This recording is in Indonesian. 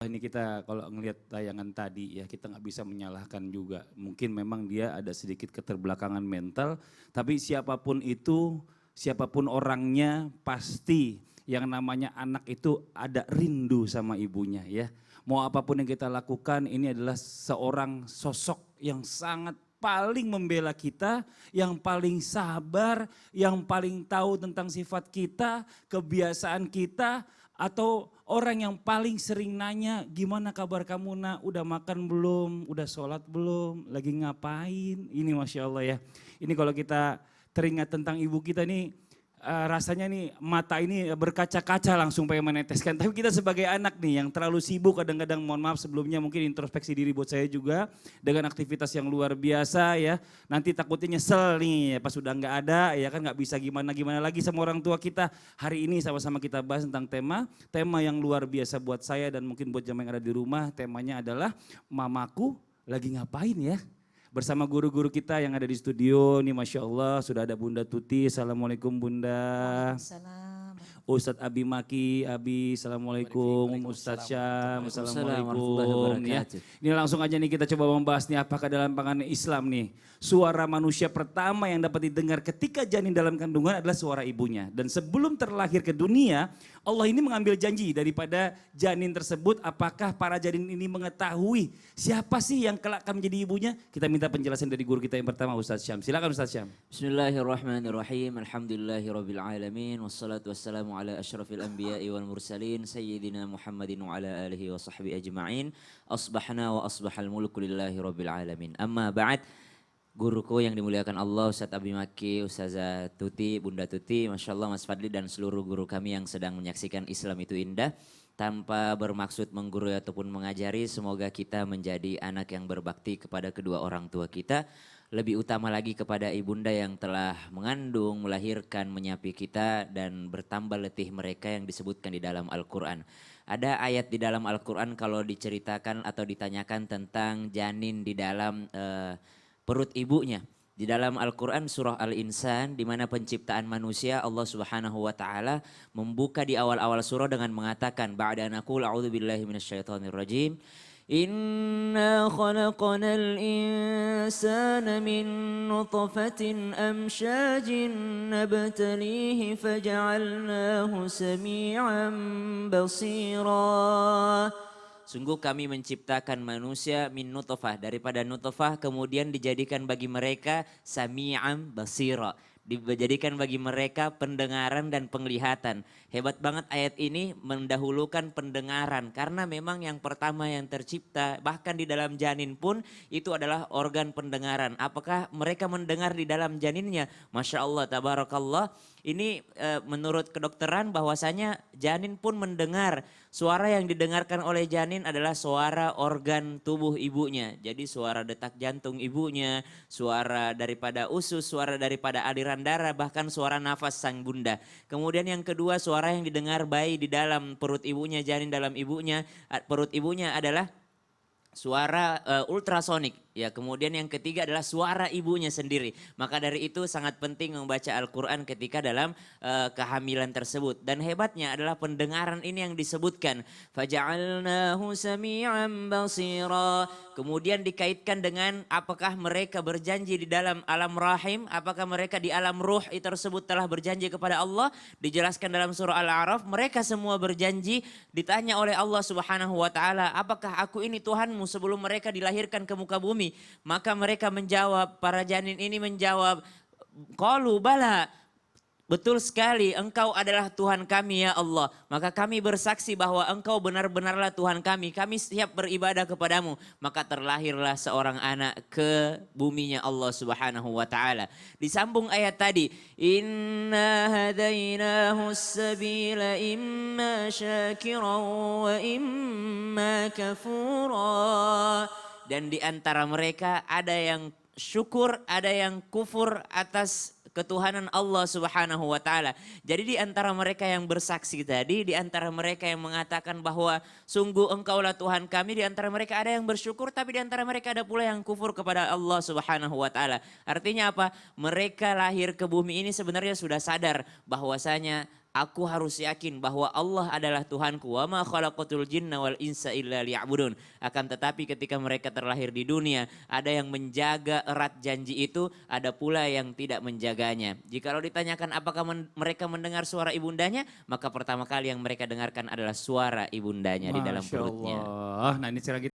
Ini kita kalau ngelihat tayangan tadi ya kita nggak bisa menyalahkan juga. Mungkin memang dia ada sedikit keterbelakangan mental, tapi siapapun itu, siapapun orangnya pasti yang namanya anak itu ada rindu sama ibunya ya. Mau apapun yang kita lakukan ini adalah seorang sosok yang sangat paling membela kita, yang paling sabar, yang paling tahu tentang sifat kita, kebiasaan kita, atau orang yang paling sering nanya, gimana kabar kamu nak, udah makan belum, udah sholat belum, lagi ngapain, ini Masya Allah ya. Ini kalau kita teringat tentang ibu kita nih, rasanya nih mata ini berkaca-kaca langsung pengen meneteskan. Tapi kita sebagai anak nih yang terlalu sibuk kadang-kadang, mohon maaf sebelumnya mungkin introspeksi diri buat saya juga. Dengan aktivitas yang luar biasa ya, nanti takutnya nyesel nih pas sudah nggak ada ya kan, nggak bisa gimana-gimana lagi sama orang tua kita. Hari ini sama-sama kita bahas tentang tema yang luar biasa buat saya dan mungkin buat jamaah yang ada di rumah. Temanya adalah mamaku lagi ngapain ya. Bersama guru-guru kita yang ada di studio nih, Masya Allah sudah ada Bunda Tuti. Assalamualaikum Bunda. Waalaikumsalam. Ustadz Abi Maki, Abi, Assalamualaikum. Ustadz Syam, Assalamualaikum. Ya. Ini langsung aja nih kita coba membahas nih, apakah dalam pandangan Islam nih, suara manusia pertama yang dapat didengar ketika janin dalam kandungan adalah suara ibunya. Dan sebelum terlahir ke dunia, Allah ini mengambil janji daripada janin tersebut, apakah para janin ini mengetahui siapa sih yang kelak akan menjadi ibunya? Kita minta penjelasan dari guru kita yang pertama, Ustadz Syam. Silakan Ustadz Syam. Bismillahirrahmanirrahim. Alhamdulillahirabbil alamin wassalatu wassalamu ala asyrafil anbiya'i wal mursalin sayyidina Muhammadin wa ala alihi wa sahbihi ajma'in. Asbahna wa asbahal mulku lillahi rabbil alamin. Amma ba'd. Guruku yang dimuliakan Allah, Ustadz Abi Maki, Ustazah Tuti, Bunda Tuti, Masya Allah Mas Fadli dan seluruh guru kami yang sedang menyaksikan Islam itu indah. Tanpa bermaksud menggurui ataupun mengajari, semoga kita menjadi anak yang berbakti kepada kedua orang tua kita. Lebih utama lagi kepada ibunda yang telah mengandung, melahirkan, menyapi kita dan bertambah letih mereka yang disebutkan di dalam Al-Quran. Ada ayat di dalam Al-Quran kalau diceritakan atau ditanyakan tentang janin di dalam perut ibunya. Di dalam Al-Quran surah Al-Insan di mana penciptaan manusia Allah Subhanahu wa taala membuka di awal-awal surah dengan mengatakan ba'da naqul a'udzubillahi minasyaitonir rajim. Inna khalaqnal insana min nutfatin amsyajin nabtalihi faja'alnahu sami'an basira. Sungguh kami menciptakan manusia min nutfah, daripada nutfah kemudian dijadikan bagi mereka sami'an basira, dijadikan bagi mereka pendengaran dan penglihatan. Hebat banget ayat ini mendahulukan pendengaran karena memang yang pertama yang tercipta bahkan di dalam janin pun itu adalah organ pendengaran. Apakah mereka mendengar di dalam janinnya? Masya Allah, tabarakallah. Ini menurut kedokteran bahwasanya janin pun mendengar. Suara yang didengarkan oleh janin adalah suara organ tubuh ibunya. Jadi suara detak jantung ibunya, suara daripada usus, suara daripada aliran darah, bahkan suara nafas sang bunda. Kemudian yang kedua, suara yang didengar bayi di dalam perut ibunya, janin dalam ibunya, perut ibunya adalah suara ultrasonik. Ya, kemudian yang ketiga adalah suara ibunya sendiri. Maka dari itu sangat penting membaca Al-Quran ketika dalam kehamilan tersebut. Dan hebatnya adalah pendengaran ini yang disebutkan. Faja'alnahu sami'an basira. Kemudian dikaitkan dengan apakah mereka berjanji di dalam alam rahim, apakah mereka di alam ruh tersebut telah berjanji kepada Allah. Dijelaskan dalam surah Al-A'raf, mereka semua berjanji. Ditanya oleh Allah Subhanahu wa taala, apakah aku ini Tuhanmu sebelum mereka dilahirkan ke muka bumi? Maka mereka menjawab, para janin ini menjawab, qalu bala, betul sekali engkau adalah Tuhan kami ya Allah. Maka kami bersaksi bahwa engkau benar-benarlah Tuhan kami siap beribadah kepadamu. Maka terlahirlah seorang anak ke buminya Allah Subhanahu wa taala. Disambung ayat tadi, inna hadainahu as-sabila imma syakiran wa imma kafura. Dan di antara mereka ada yang syukur, ada yang kufur atas ketuhanan Allah Subhanahu wa taala. Jadi di antara mereka yang bersaksi tadi, di antara mereka yang mengatakan bahwa sungguh engkaulah Tuhan kami, di antara mereka ada yang bersyukur, tapi di antara mereka ada pula yang kufur kepada Allah Subhanahu wa taala. Artinya apa? Mereka lahir ke bumi ini sebenarnya sudah sadar bahwasanya Aku harus yakin bahwa Allah adalah Tuhanku. Wa ma khalaqatul jinna wal insa illa liya'budun. Akan tetapi ketika mereka terlahir di dunia, ada yang menjaga erat janji itu, ada pula yang tidak menjaganya. Jikalau ditanyakan apakah mereka mendengar suara ibundanya, maka pertama kali yang mereka dengarkan adalah suara ibundanya di dalam Masya perutnya. Allah. Nah ini sekali lagi